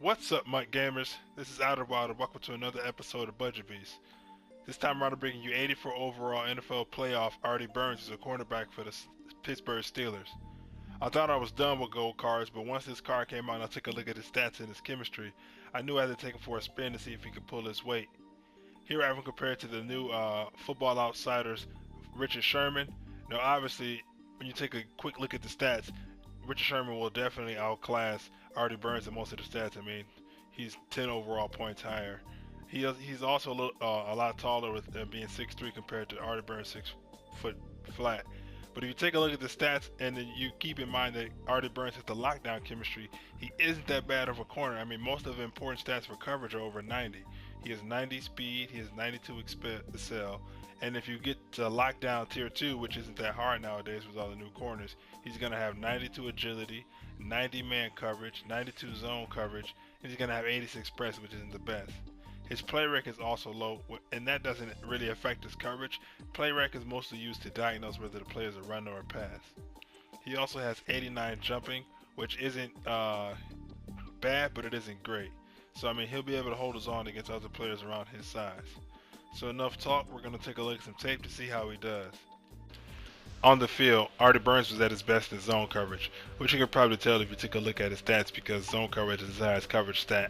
What's up, Mike Gamers? This is IDOLWILD and welcome to another episode of Budget Beast. This time around, I'm bringing you 84 overall NFL playoff Artie Burns as a cornerback for the Pittsburgh Steelers. I thought I was done with gold cards, but once this card came out and I took a look at his stats and his chemistry, I knew I had to take him for a spin to see if he could pull his weight. Here I have him compared to the new Football Outsiders Richard Sherman. Now, obviously, when you take a quick look at the stats, Richard Sherman will definitely outclass Artie Burns in most of the stats. I mean, he's 10 overall points higher. He's also a lot taller with being 6'3" compared to Artie Burns 6 foot flat. But if you take a look at the stats and then you keep in mind that Artie Burns has the lockdown chemistry, he isn't that bad of a corner. I mean, most of the important stats for coverage are over 90. He has 90 speed, he has 92 excel, and if you get to lockdown tier 2, which isn't that hard nowadays with all the new corners, he's going to have 92 agility, 90 man coverage, 92 zone coverage, and he's going to have 86 press, which isn't the best. His play rec is also low, and that doesn't really affect his coverage. Play rec is mostly used to diagnose whether the player is a runner or a pass. He also has 89 jumping, which isn't bad, but it isn't great. So I mean, he'll be able to hold his own against other players around his size. So enough talk, we're going to take a look at some tape to see how he does. On the field, Artie Burns was at his best in zone coverage, which you can probably tell if you take a look at his stats because zone coverage is his highest coverage stat.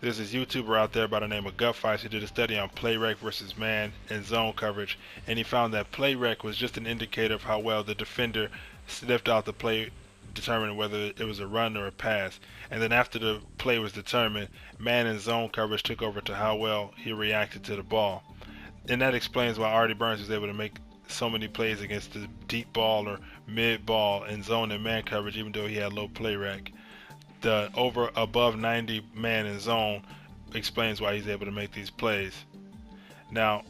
There's this YouTuber out there by the name of Gutfights who did a study on play rec versus man and zone coverage, and he found that play rec was just an indicator of how well the defender sniffed out the play, determining whether it was a run or a pass. And then after the play was determined, man and zone coverage took over to how well he reacted to the ball. And that explains why Artie Burns was able to make so many plays against the deep ball or mid ball in zone and man coverage, even though he had low play rec. The above 90 man in zone explains why he's able to make these plays. Now,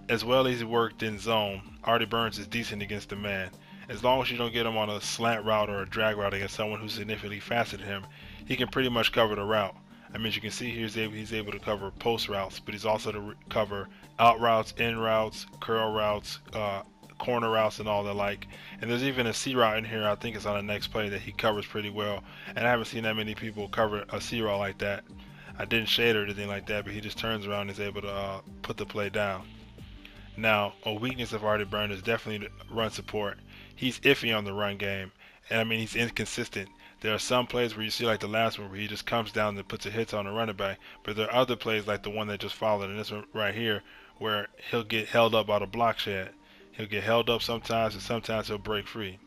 as well as he worked in zone, Artie Burns is decent against the man. As long as you don't get him on a slant route or a drag route against someone who's significantly faster than him, he can pretty much cover the route. I mean, as you can see here, he's able to cover post routes, but he's also to cover out routes, in routes, curl routes, corner routes, and all the like. And there's even a C route in here, I think it's on the next play, that he covers pretty well. And I haven't seen that many people cover a C route like that. I didn't shade or anything like that, but he just turns around and is able to put the play down. Now, a weakness of Artie Burns is definitely run support. He's iffy on the run game, and I mean, he's inconsistent. There are some plays where you see like the last one where he just comes down and puts a hit on the running back, but there are other plays like the one that just followed, and this one right here, where he'll get held up by the block shed. He'll get held up sometimes, and sometimes he'll break free.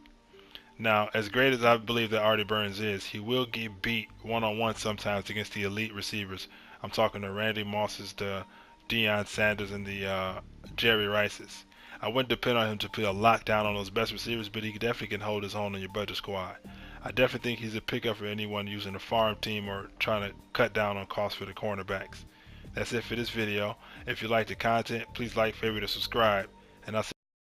Now, as great as I believe that Artie Burns is, he will get beat one-on-one sometimes against the elite receivers. I'm talking the Randy Mosses, the Deion Sanders, and the Jerry Rices. I wouldn't depend on him to put a lockdown on those best receivers, but he definitely can hold his own in your budget squad. I definitely think he's a pickup for anyone using a farm team or trying to cut down on costs for the cornerbacks. That's it for this video. If you like the content, please like, favorite, and subscribe. And I'll see